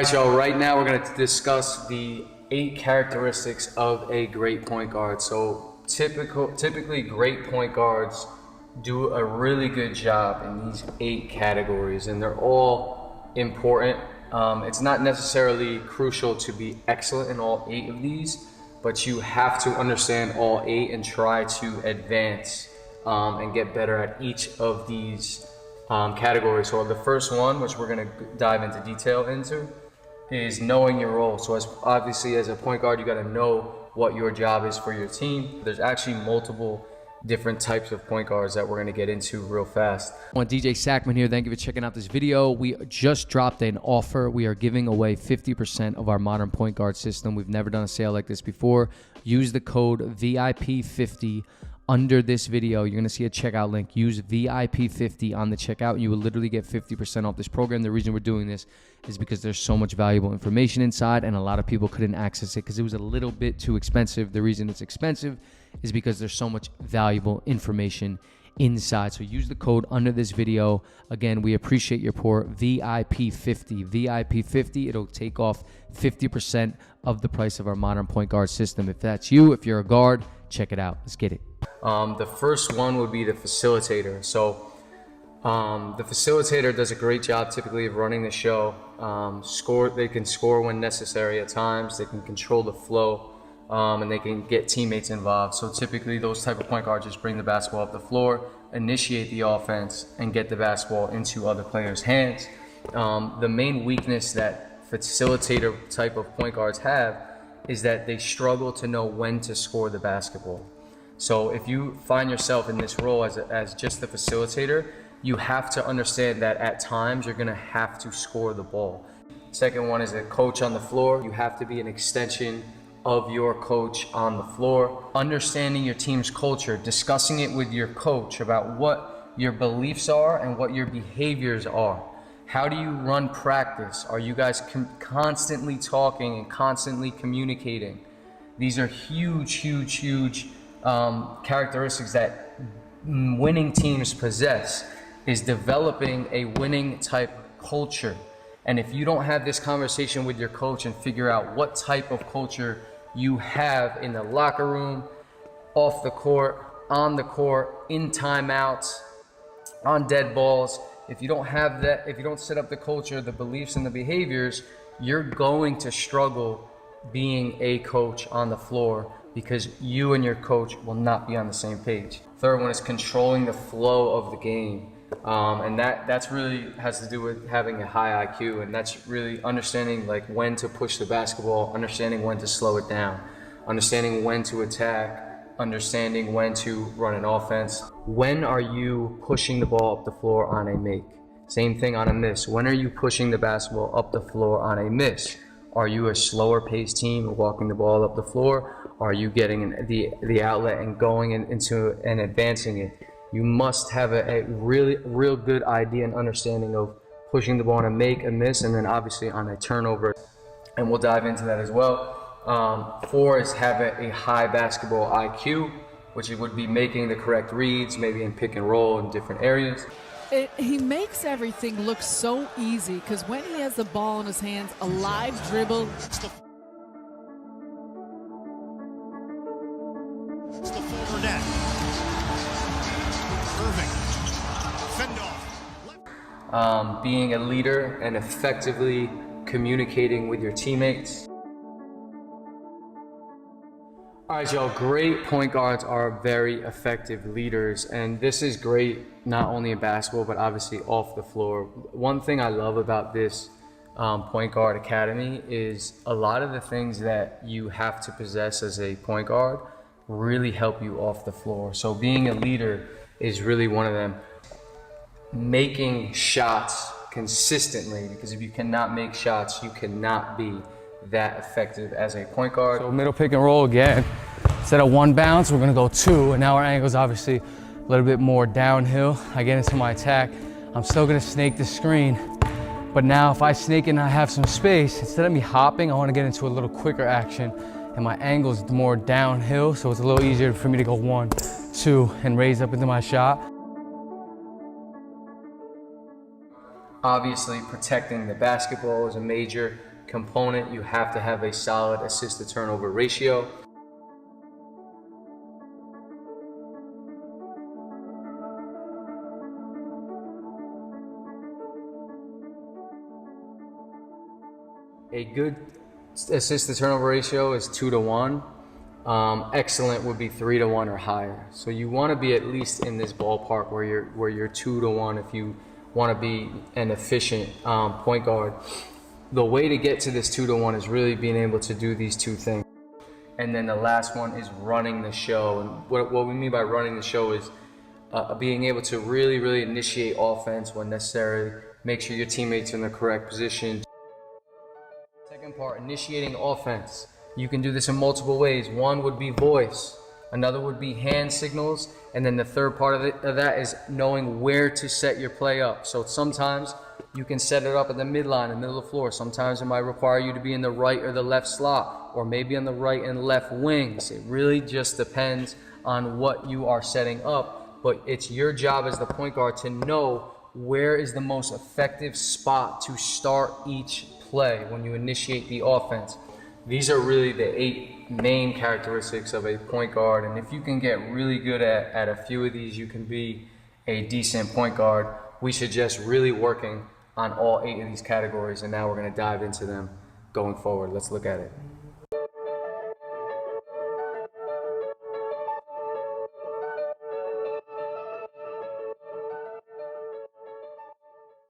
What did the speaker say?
right, y'all, right now we're going to discuss the 8 characteristics of a great point guard. So typically great point guards do a really good job in these 8 categories, and they're all important. It's not necessarily crucial to be excellent in all 8 of these, but you have to understand all 8 and try to advance and get better at each of these categories. So the first one, which we're going to dive into detail into, is knowing your role. So obviously as a point guard, you got to know what your job is for your team. There's actually multiple different types of point guards that we're going to get into real fast. DJ Sackmann here. Thank you for checking out this video. We just dropped an offer. We are giving away 50% of our modern point guard system. We've never done a sale like this before. Use the code VIP50 under this video. You're going to see a checkout link. Use VIP50 on the checkout. You will literally get 50% off this program. The reason we're doing this is because there's so much valuable information inside, and a lot of people couldn't access it because it was a little bit too expensive. The reason it's expensive is because there's so much valuable information inside. So use the code under this video. Again, we appreciate your support. VIP50. VIP50. It'll take off 50% of the price of our modern point guard system. If that's you, if you're a guard, check it out. Let's get it. The first one would be the facilitator. So the facilitator does a great job typically of running the show. They can score when necessary at times. They can control the flow. And they can get teammates involved. So typically those type of point guards just bring the basketball up the floor, initiate the offense, and get the basketball into other players' hands. The main weakness that facilitator type of point guards have is that they struggle to know when to score the basketball. So if you find yourself in this role as just the facilitator, you have to understand that at times you're gonna have to score the ball. Second one is a coach on the floor. You have to be an extension of your coach on the floor. Understanding your team's culture, discussing it with your coach about what your beliefs are and what your behaviors are. How do you run practice? Are you guys constantly talking and constantly communicating? These are huge characteristics that winning teams possess, is developing a winning type culture. And if you don't have this conversation with your coach and figure out what type of culture you have in the locker room, off the court, on the court, in timeouts, on dead balls, if you don't have that, if you don't set up the culture, the beliefs and the behaviors, you're going to struggle being a coach on the floor because you and your coach will not be on the same page. Third one is controlling the flow of the game. And that's really has to do with having a high IQ, and that's really understanding like when to push the basketball, understanding when to slow it down, understanding when to attack, understanding when to run an offense. When are you pushing the ball up the floor on a make? Same thing on a miss. When are you pushing the basketball up the floor on a miss? Are you a slower paced team walking the ball up the floor? Are you getting the outlet and going into and advancing it? You must have a real good idea and understanding of pushing the ball on a make, a miss, and then obviously on a turnover. And we'll dive into that as well. 4 is have a high basketball IQ, which would be making the correct reads, maybe in pick and roll in different areas. He makes everything look so easy because when he has the ball in his hands, a live dribble. It's the forward net. Irving. Fend off. Being a leader and effectively communicating with your teammates. All right, y'all, great point guards are very effective leaders, and this is great not only in basketball, but obviously off the floor. One thing I love about this point guard academy is a lot of the things that you have to possess as a point guard really help you off the floor. So being a leader is really one of them. Making shots consistently, because if you cannot make shots, you cannot be that effective as a point guard. So middle pick and roll again. Instead of 1 bounce, we're gonna go 2, and now our angle's obviously a little bit more downhill. I get into my attack. I'm still gonna snake the screen, but now if I snake and I have some space, instead of me hopping, I wanna get into a little quicker action, and my angle's more downhill, so it's a little easier for me to go 1, 2, and raise up into my shot. Obviously, protecting the basketball is a major component, you have to have a solid assist to turnover ratio. A good assist to turnover ratio is 2 to 1. Excellent would be 3 to 1 or higher. So you want to be at least in this ballpark where you're 2 to 1 if you want to be an efficient point guard. The way to get to this 2 to 1 is really being able to do these two things. And then the last one is running the show. And what we mean by running the show is being able to really initiate offense when necessary. Make sure your teammates are in the correct position. Second part, initiating offense. You can do this in multiple ways. One would be voice, another would be hand signals, and then the third part of that is knowing where to set your play up. So sometimes you can set it up at the midline, in the middle of the floor. Sometimes it might require you to be in the right or the left slot, or maybe on the right and left wings. It really just depends on what you are setting up, but it's your job as the point guard to know where is the most effective spot to start each play when you initiate the offense. These are really the 8 main characteristics of a point guard, and if you can get really good at a few of these, you can be a decent point guard. We suggest really working on all 8 of these categories, and now we're going to dive into them going forward. Let's look at it.